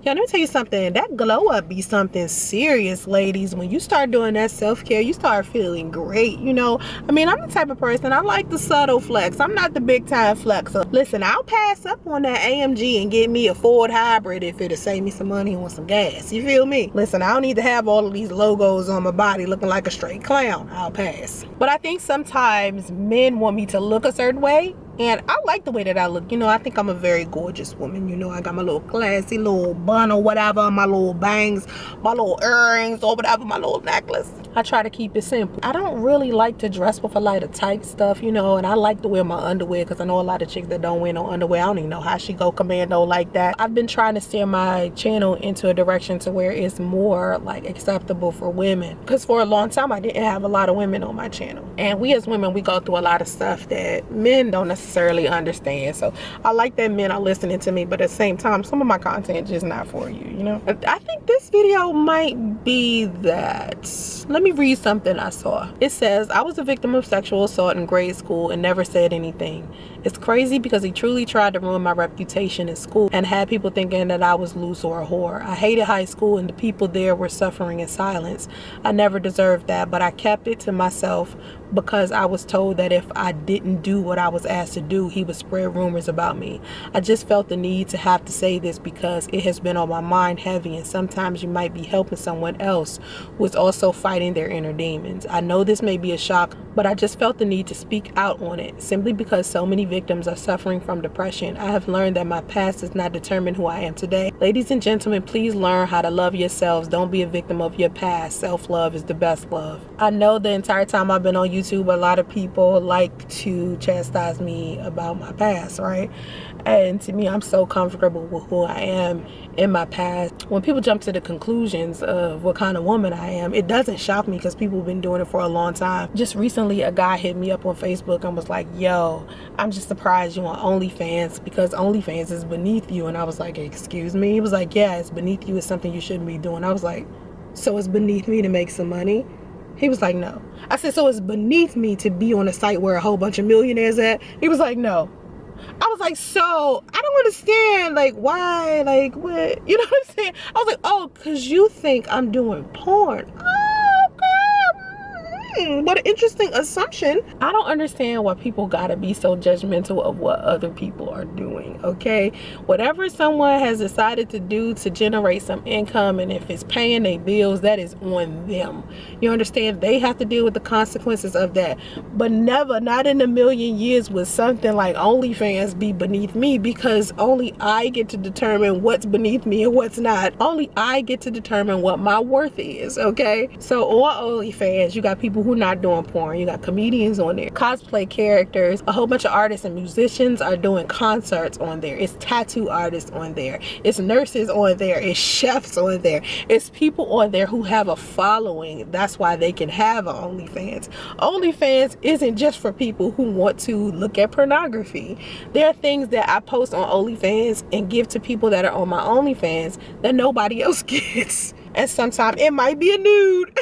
Yeah, let me tell you something. That glow up be something serious, ladies. When you start doing that self-care, you start feeling great. You know, I mean, I'm the type of person, I like the subtle flex. I'm not the big time flexer. Listen, I'll pass up on that AMG and get me a Ford hybrid if it'll save me some money on some gas. You feel me? Listen, I don't need to have all of these logos on my body looking like a straight clown. I'll pass. But I think sometimes men want me to look a certain way. And I like the way that I look. You know, I think I'm a very gorgeous woman. You know, I got my little classy little bun or whatever, my little bangs, my little earrings or whatever, my little necklace. I try to keep it simple. I don't really like to dress with a lot of tight stuff, you know, and I like to wear my underwear because I know a lot of chicks that don't wear no underwear. I don't even know how she go commando like that. I've been trying to steer my channel into a direction to where it's more like acceptable for women. Because for a long time, I didn't have a lot of women on my channel. And we as women, we go through a lot of stuff that men don't necessarily understand. So I like that men are listening to me, but at the same time, some of my content is just not for you, you know? I think this video might be that. Let me read something I saw. It says, I was a victim of sexual assault in grade school and never said anything. It's crazy because he truly tried to ruin my reputation in school and had people thinking that I was loose or a whore. I hated high school and the people there were suffering in silence. I never deserved that, but I kept it to myself because I was told that if I didn't do what I was asked to do, he would spread rumors about me. I just felt the need to have to say this because it has been on my mind heavy, and sometimes you might be helping someone else who is also fighting their inner demons. I know this may be a shock, but I just felt the need to speak out on it simply because so many victims are suffering from depression. I have learned that my past does not determine who I am today. Ladies and gentlemen, please learn how to love yourselves. Don't be a victim of your past. Self-love is the best love. I know the entire time I've been on YouTube, a lot of people like to chastise me about my past, right? And to me, I'm so comfortable with who I am in my past. When people jump to the conclusions of what kind of woman I am, it doesn't shock me because people have been doing it for a long time. Just recently, a guy hit me up on Facebook and was like, yo, I'm just surprised you on OnlyFans because OnlyFans is beneath you. And I was like, excuse me? He was like, yeah, it's beneath you. It's something you shouldn't be doing. I was like, so it's beneath me to make some money? He was like, no. I said, so it's beneath me to be on a site where a whole bunch of millionaires at? He was like, no. I was like, so I don't understand, like, why, like, what, you know what I'm saying? I was like, oh, because you think I'm doing porn. What an interesting assumption. I don't understand why people gotta be so judgmental of what other people are doing, okay? Whatever someone has decided to do to generate some income, and if it's paying their bills, that is on them. You understand? They have to deal with the consequences of that. But never, not in a million years, would something like OnlyFans be beneath me, because only I get to determine what's beneath me and what's not. Only I get to determine what my worth is, okay? So on OnlyFans, you got people who not doing porn. You got comedians on there, cosplay characters, a whole bunch of artists and musicians are doing concerts on there. It's tattoo artists on there. It's nurses on there. It's chefs on there. It's people on there who have a following. That's why they can have an OnlyFans. OnlyFans isn't just for people who want to look at pornography. There are things that I post on OnlyFans and give to people that are on my OnlyFans that nobody else gets. And sometimes it might be a nude.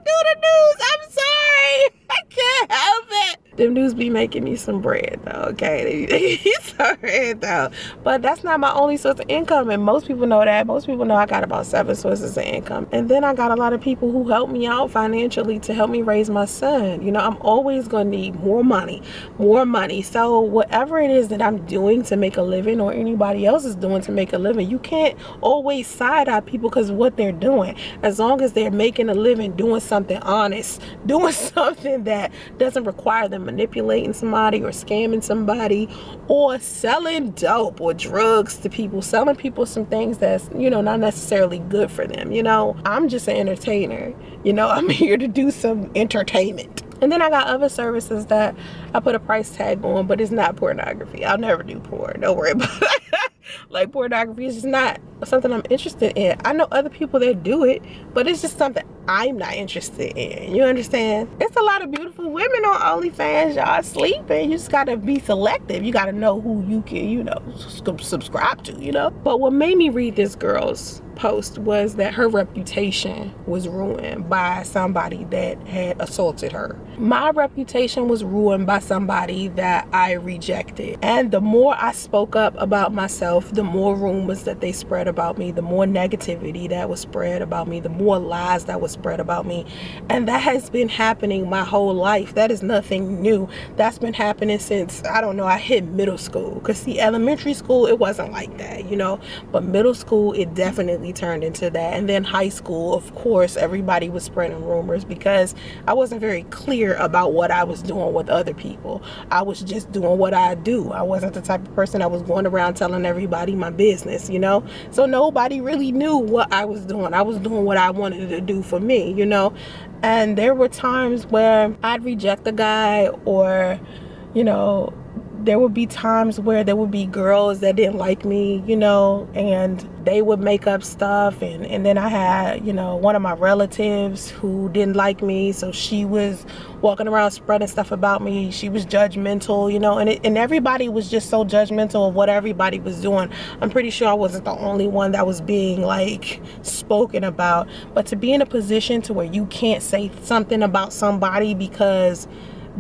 Do the news. I'm sorry. I can't help it. Them dudes be making me some bread though, okay? It's alright though. But that's not my only source of income, and most people know that. Most people know I got about 7 sources of income. And then I got a lot of people who help me out financially to help me raise my son. You know, I'm always gonna need more money, more money. So whatever it is that I'm doing to make a living, or anybody else is doing to make a living, you can't always side eye people because of what they're doing. As long as they're making a living doing something honest, doing something that doesn't require them manipulating somebody or scamming somebody or selling dope or drugs to people, selling people some things that's, you know, not necessarily good for them. You know, I'm just an entertainer. You know, I'm here to do some entertainment. And then I got other services that I put a price tag on, but it's not pornography. I'll never do porn. Don't worry about it. Like, pornography is just not something I'm interested in. I know other people that do it, but it's just something I'm not interested in. You understand? It's a lot of beautiful women on OnlyFans, y'all, sleeping. You just gotta be selective. You gotta know who you can, you know, subscribe to, you know? But what made me read this girl's post was that her reputation was ruined by somebody that had assaulted her. My reputation was ruined by somebody that I rejected. And the more I spoke up about myself, the more rumors that they spread about me, the more negativity that was spread about me, the more lies that was spread about me. And that has been happening my whole life. That is nothing new. That's been happening since, I don't know, I hit middle school. Because see, elementary school, it wasn't like that, you know. But middle school, it definitely turned into that. And then high school, of course, everybody was spreading rumors because I wasn't very clear about what I was doing with other people. I was just doing what I do. I wasn't the type of person that was going around telling everybody my business, you know. So nobody really knew what I was doing. I was doing what I wanted to do for me, you know. And there were times where I'd reject a guy, or, you know, there would be times where there would be girls that didn't like me, you know, and they would make up stuff. And then I had, you know, one of my relatives who didn't like me, so she was walking around spreading stuff about me. She was judgmental, you know, and everybody was just so judgmental of what everybody was doing. I'm pretty sure I wasn't the only one that was being like spoken about. But to be in a position to where you can't say something about somebody because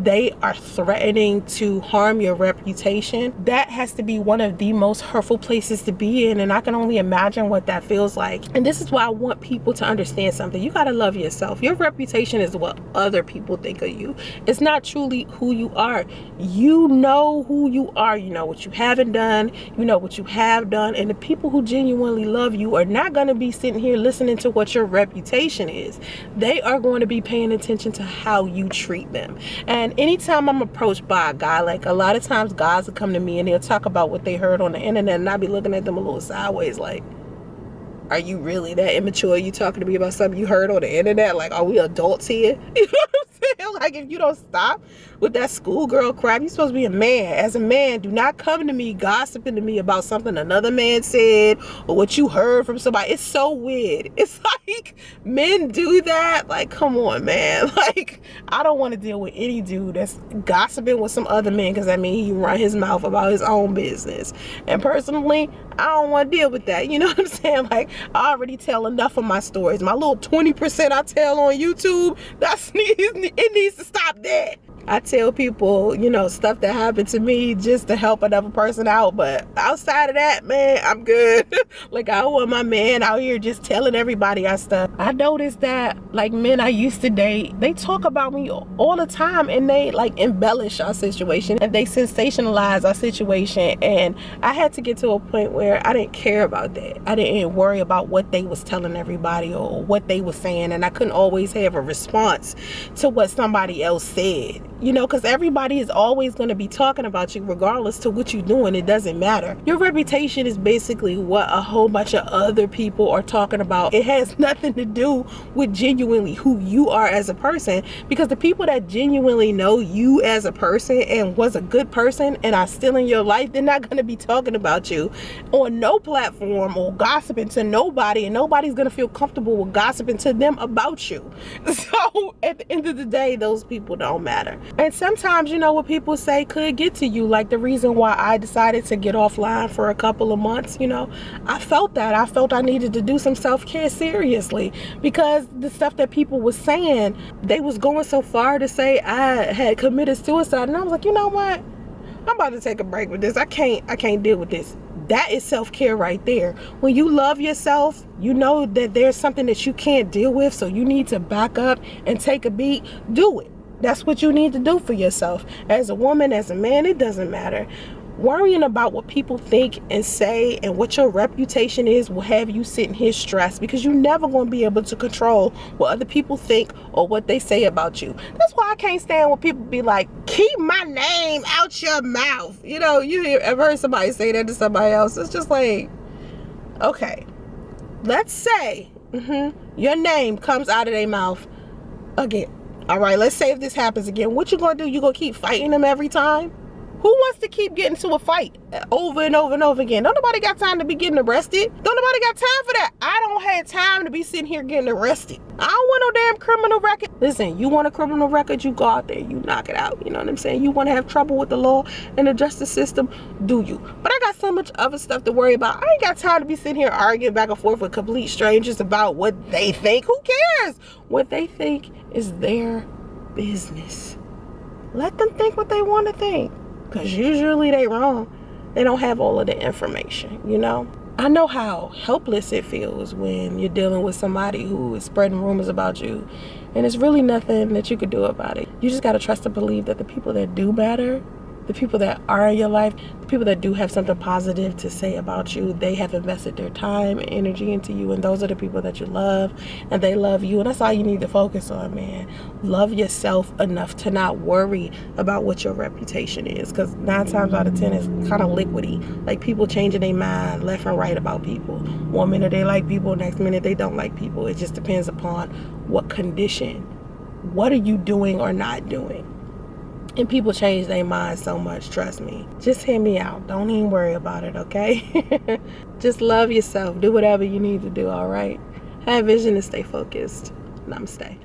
they are threatening to harm your reputation, that has to be one of the most hurtful places to be in. And I can only imagine what that feels like. And this is why I want people to understand something. You gotta love yourself. Your reputation is what other people think of you. It's not truly who you are. You know who you are. You know what you haven't done. You know what you have done. And the people who genuinely love you are not gonna be sitting here listening to what your reputation is. They are going to be paying attention to how you treat them. And anytime I'm approached by a guy, like a lot of times guys will come to me and they'll talk about what they heard on the internet, and I'll be looking at them a little sideways like, are you really that immature? You talking to me about something you heard on the internet? Like, are we adults here? You know what I'm saying? Like, if you don't stop with that schoolgirl crap, you're supposed to be a man. As a man, do not come to me gossiping to me about something another man said or what you heard from somebody. It's so weird. It's like men do that. Like, come on, man. Like, I don't want to deal with any dude that's gossiping with some other man, because that means he run his mouth about his own business. And personally, I don't want to deal with that. You know what I'm saying? Like, I already tell enough of my stories. My little 20% I tell on YouTube, it needs to stop there. I tell people, you know, stuff that happened to me just to help another person out. But outside of that, man, I'm good. Like, I don't want my man out here just telling everybody our stuff. I noticed that, like, men I used to date, they talk about me all the time, and they, like, embellish our situation, and they sensationalize our situation. And I had to get to a point where I didn't care about that. I didn't worry about what they was telling everybody or what they was saying. And I couldn't always have a response to what somebody else said. You know, because everybody is always going to be talking about you regardless to what you're doing. It doesn't matter. Your reputation is basically what a whole bunch of other people are talking about. It has nothing to do with genuinely who you are as a person, because the people that genuinely know you as a person and was a good person and are still in your life, they're not going to be talking about you on no platform or gossiping to nobody, and nobody's going to feel comfortable with gossiping to them about you. So at the end of the day, those people don't matter. And sometimes, you know, what people say could get to you. Like the reason why I decided to get offline for a couple of months, you know, I felt that. I felt I needed to do some self-care seriously, because the stuff that people were saying, they was going so far to say I had committed suicide. And I was like, you know what? I'm about to take a break with this. I can't deal with this. That is self-care right there. When you love yourself, you know that there's something that you can't deal with, so you need to back up and take a beat. Do it. That's what you need to do for yourself. As a woman, as a man, it doesn't matter. Worrying about what people think and say and what your reputation is will have you sitting here stressed, because you're never going to be able to control what other people think or what they say about you. That's why I can't stand when people be like, keep my name out your mouth. You know, I've heard somebody say that to somebody else. It's just like, okay, let's say your name comes out of their mouth again. All right, let's say if this happens again, what you gonna do? You gonna keep fighting them every time? Who wants to keep getting to a fight? over and over and over again. Don't nobody got time to be getting arrested. Don't nobody got time for that. I don't have time to be sitting here getting arrested. I don't want no damn criminal record. Listen, you want a criminal record, you go out there, you knock it out. You know what I'm saying? You want to have trouble with the law and the justice system, do you? But I got so much other stuff to worry about. I ain't got time to be sitting here arguing back and forth with complete strangers about what they think. Who cares? What they think is their business. Let them think what they want to think, because usually they wrong. They don't have all of the information, you know? I know how helpless it feels when you're dealing with somebody who is spreading rumors about you, and it's really nothing that you could do about it. You just got to trust and believe that the people that do matter, the people that are in your life, the people that do have something positive to say about you, they have invested their time and energy into you, and those are the people that you love, and they love you, and that's all you need to focus on, man. Love yourself enough to not worry about what your reputation is, because 9 times out of 10 it's kind of liquidy. Like, people changing their mind left and right about people. One minute they like people, next minute they don't like people. It just depends upon what condition. What are you doing or not doing? And people change their minds so much, trust me. Just hear me out. Don't even worry about it, okay? Just love yourself. Do whatever you need to do, all right? Have vision and stay focused. Namaste.